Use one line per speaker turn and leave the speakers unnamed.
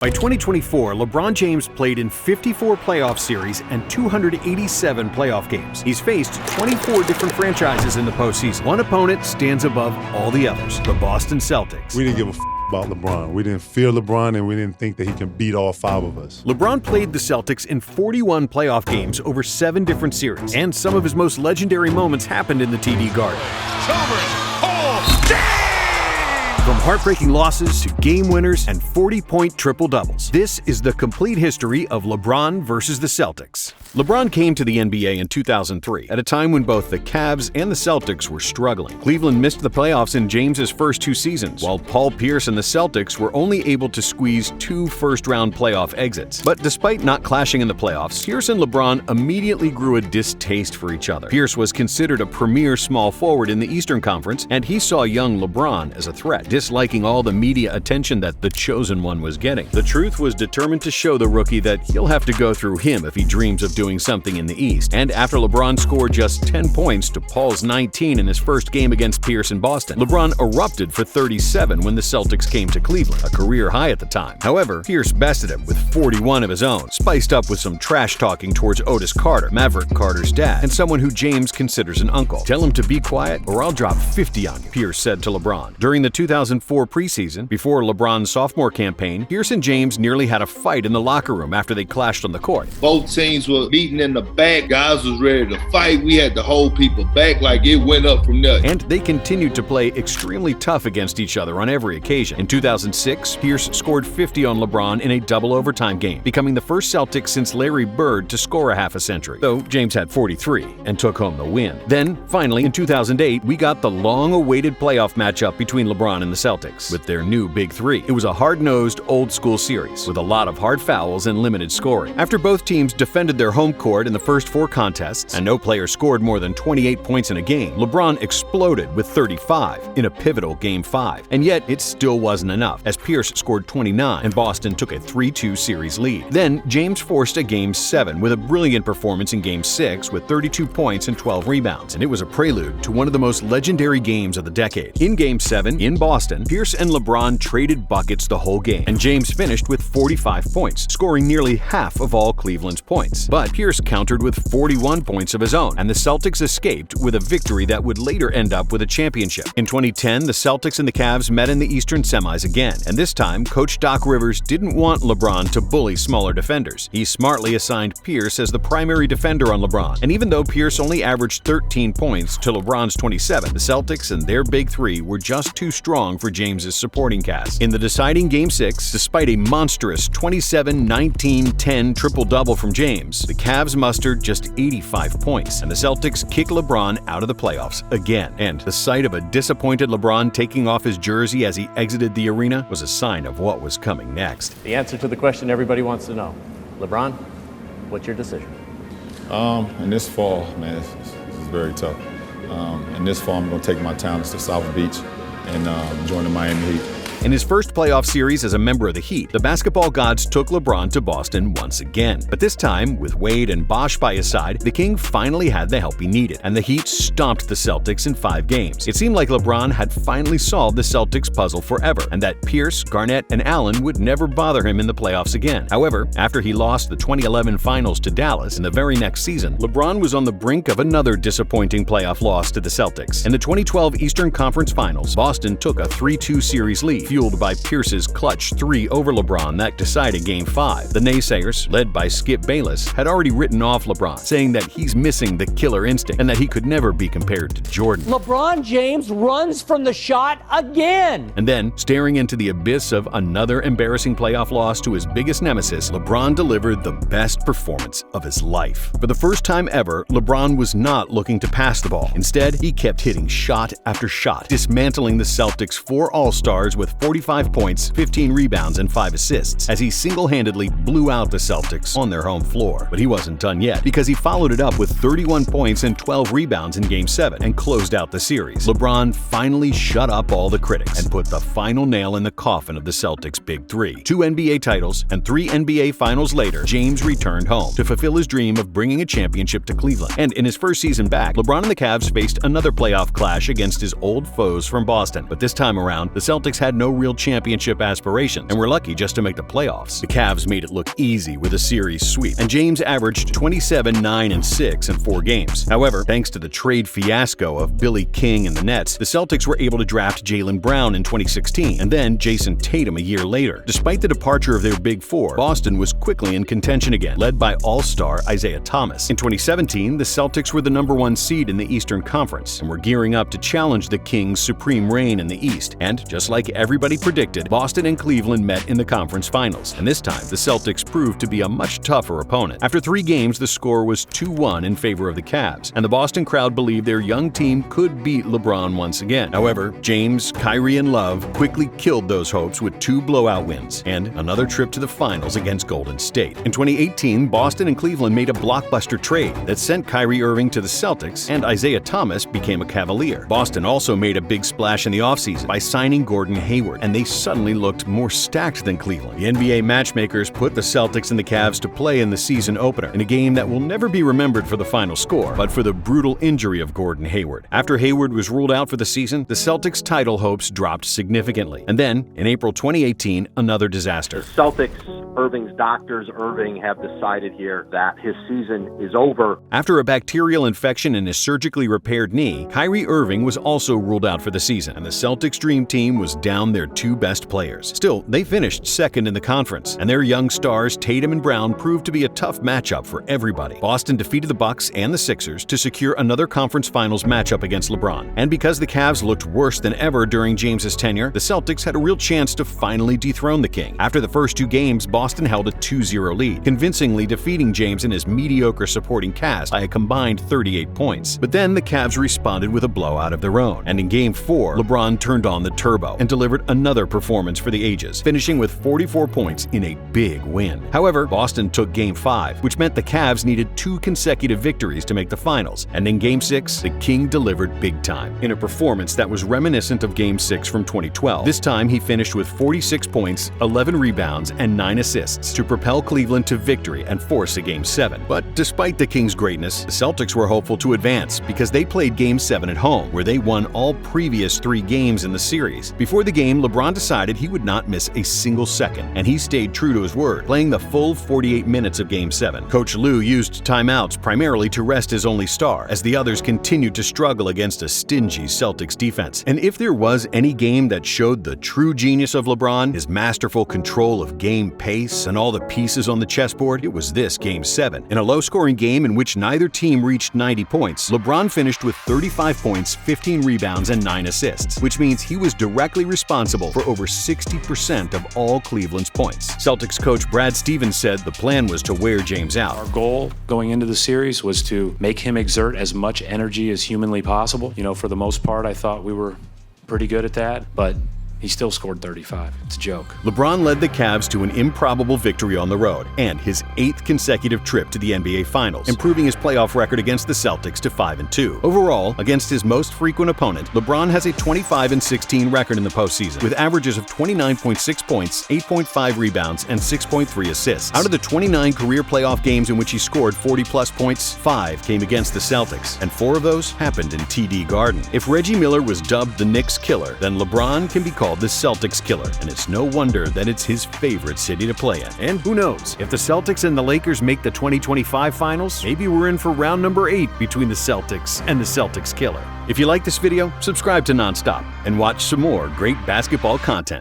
By 2024, LeBron James played in 54 playoff series and 287 playoff games. He's faced 24 different franchises in the postseason. One opponent stands above all the others, the Boston Celtics.
We didn't give a about LeBron. We didn't fear LeBron, and we didn't think that he can beat all five of us.
LeBron played the Celtics in 41 playoff games over 7 different series, and some of his most legendary moments happened in the TD Garden. From heartbreaking losses to game winners and 40-point triple-doubles, this is the complete history of LeBron versus the Celtics. LeBron came to the NBA in 2003, at a time when both the Cavs and the Celtics were struggling. Cleveland missed the playoffs in James's first 2 seasons, while Paul Pierce and the Celtics were only able to squeeze 2 first-round playoff exits. But despite not clashing in the playoffs, Pierce and LeBron immediately grew a distaste for each other. Pierce was considered a premier small forward in the Eastern Conference, and he saw young LeBron as a threat, disliking all the media attention that the chosen one was getting. The Truth was determined to show the rookie that he'll have to go through him if he dreams of doing something in the East. And after LeBron scored just 10 points to Paul's 19 in his first game against Pierce in Boston, LeBron erupted for 37 when the Celtics came to Cleveland, a career high at the time. However, Pierce bested him with 41 of his own, spiced up with some trash talking towards Otis Carter, Maverick Carter's dad, and someone who James considers an uncle. "Tell him to be quiet or I'll drop 50 on you," Pierce said to LeBron. During the 2004 preseason, before LeBron's sophomore campaign, Pierce and James nearly had a fight in the locker room after they clashed on the court.
Both teams were beating in the back. Guys was ready to fight. We had to hold people back like it went up from there.
And they continued to play extremely tough against each other on every occasion. In 2006, Pierce scored 50 on LeBron in a double overtime game, becoming the first Celtic since Larry Bird to score a half a century, though James had 43 and took home the win. Then, finally, in 2008, we got the long-awaited playoff matchup between LeBron and the Celtics, with their new Big Three. It was a hard-nosed, old-school series, with a lot of hard fouls and limited scoring. After both teams defended their home court in the first 4 contests, and no player scored more than 28 points in a game, LeBron exploded with 35 in a pivotal Game 5. And yet, it still wasn't enough, as Pierce scored 29 and Boston took a 3-2 series lead. Then, James forced a Game 7 with a brilliant performance in Game 6 with 32 points and 12 rebounds, and it was a prelude to one of the most legendary games of the decade. In Game 7, in Boston, Pierce and LeBron traded buckets the whole game, and James finished with 45 points, scoring nearly half of all Cleveland's points. But Pierce countered with 41 points of his own, and the Celtics escaped with a victory that would later end up with a championship. In 2010, the Celtics and the Cavs met in the Eastern semis again, and this time, Coach Doc Rivers didn't want LeBron to bully smaller defenders. He smartly assigned Pierce as the primary defender on LeBron, and even though Pierce only averaged 13 points to LeBron's 27, the Celtics and their Big Three were just too strong for James's supporting cast. In the deciding Game 6, despite a monstrous 27, 19, 10 triple-double from James, the Cavs mustered just 85 points, and the Celtics kicked LeBron out of the playoffs again. And the sight of a disappointed LeBron taking off his jersey as he exited the arena was a sign of what was coming next.
The answer to the question everybody wants to know. LeBron, what's your decision?
In this fall, man, this is very tough. In this fall, I'm going to take my talents to South Beach and join the Miami Heat.
In his first playoff series as a member of the Heat, the basketball gods took LeBron to Boston once again. But this time, with Wade and Bosh by his side, the King finally had the help he needed, and the Heat stomped the Celtics in 5 games. It seemed like LeBron had finally solved the Celtics puzzle forever, and that Pierce, Garnett, and Allen would never bother him in the playoffs again. However, after he lost the 2011 finals to Dallas in the very next season, LeBron was on the brink of another disappointing playoff loss to the Celtics. In the 2012 Eastern Conference Finals, Boston took a 3-2 series lead, fueled by Pierce's clutch 3 over LeBron that decided Game 5. The naysayers, led by Skip Bayless, had already written off LeBron, saying that he's missing the killer instinct and that he could never be compared to Jordan.
LeBron James runs from the shot again!
And then, staring into the abyss of another embarrassing playoff loss to his biggest nemesis, LeBron delivered the best performance of his life. For the first time ever, LeBron was not looking to pass the ball. Instead, he kept hitting shot after shot, dismantling the Celtics' 4 All-Stars with 45 points, 15 rebounds, and 5 assists, as he single-handedly blew out the Celtics on their home floor. But he wasn't done yet, because he followed it up with 31 points and 12 rebounds in Game 7 and closed out the series. LeBron finally shut up all the critics and put the final nail in the coffin of the Celtics' Big Three. 2 NBA titles and 3 NBA Finals later, James returned home to fulfill his dream of bringing a championship to Cleveland. And in his first season back, LeBron and the Cavs faced another playoff clash against his old foes from Boston. But this time around, the Celtics had no no real championship aspirations and were lucky just to make the playoffs. The Cavs made it look easy with a series sweep, and James averaged 27, 9, and 6 in 4 games. However, thanks to the trade fiasco of Billy King and the Nets, the Celtics were able to draft Jaylen Brown in 2016 and then Jason Tatum a year later. Despite the departure of their Big Four, Boston was quickly in contention again, led by All-Star Isaiah Thomas. In 2017, the Celtics were the #1 seed in the Eastern Conference and were gearing up to challenge the Kings' supreme reign in the East. And just like everybody predicted, Boston and Cleveland met in the conference finals. And this time, the Celtics proved to be a much tougher opponent. After 3 games, the score was 2-1 in favor of the Cavs, and the Boston crowd believed their young team could beat LeBron once again. However, James, Kyrie, and Love quickly killed those hopes with 2 blowout wins and another trip to the finals against Golden State. In 2018, Boston and Cleveland made a blockbuster trade that sent Kyrie Irving to the Celtics, and Isaiah Thomas became a Cavalier. Boston also made a big splash in the offseason by signing Gordon Hayward, and they suddenly looked more stacked than Cleveland. The NBA matchmakers put the Celtics and the Cavs to play in the season opener in a game that will never be remembered for the final score, but for the brutal injury of Gordon Hayward. After Hayward was ruled out for the season, the Celtics' title hopes dropped significantly. And then, in April 2018, another disaster.
The Celtics, Irving's doctors, Irving, have decided here that his season is over.
After a bacterial infection in his surgically repaired knee, Kyrie Irving was also ruled out for the season, and the Celtics' dream team was down their 2 best players. Still, they finished second in the conference, and their young stars Tatum and Brown proved to be a tough matchup for everybody. Boston defeated the Bucks and the Sixers to secure another conference finals matchup against LeBron. And because the Cavs looked worse than ever during James's tenure, the Celtics had a real chance to finally dethrone the King. After the first 2 games, Boston held a 2-0 lead, convincingly defeating James and his mediocre supporting cast by a combined 38 points. But then the Cavs responded with a blowout of their own, and in Game 4, LeBron turned on the turbo and delivered another performance for the ages, finishing with 44 points in a big win. However, Boston took Game 5, which meant the Cavs needed 2 consecutive victories to make the finals, and in Game 6, the King delivered big time in a performance that was reminiscent of Game 6 from 2012. This time, he finished with 46 points, 11 rebounds, and 9 assists to propel Cleveland to victory and force a Game 7. But despite the Kings' greatness, the Celtics were hopeful to advance because they played Game 7 at home, where they won all previous 3 games in the series. Before the game, LeBron decided he would not miss a single second, and he stayed true to his word, playing the full 48 minutes of Game 7. Coach Lue used timeouts primarily to rest his only star, as the others continued to struggle against a stingy Celtics defense. And if there was any game that showed the true genius of LeBron, his masterful control of game pace, and all the pieces on the chessboard, it was this Game 7. In a low-scoring game in which neither team reached 90 points, LeBron finished with 35 points, 15 rebounds, and 9 assists, which means he was directly responsible for over 60% of all Cleveland's points. Celtics coach Brad Stevens said the plan was to wear James out.
Our goal going into the series was to make him exert as much energy as humanly possible. For the most part, I thought we were pretty good at that, but he still scored 35. It's a joke.
LeBron led the Cavs to an improbable victory on the road and his 8th consecutive trip to the NBA Finals, improving his playoff record against the Celtics to 5-2. Overall, against his most frequent opponent, LeBron has a 25-16 record in the postseason, with averages of 29.6 points, 8.5 rebounds, and 6.3 assists. Out of the 29 career playoff games in which he scored 40-plus points, 5 came against the Celtics, and 4 of those happened in TD Garden. If Reggie Miller was dubbed the Knicks killer, then LeBron can be called the Celtics killer, and it's no wonder that it's his favorite city to play in. And who knows, if the Celtics and the Lakers make the 2025 finals, maybe we're in for round number 8 between the Celtics and the Celtics killer. If you like this video, subscribe to Nonstop and watch some more great basketball content.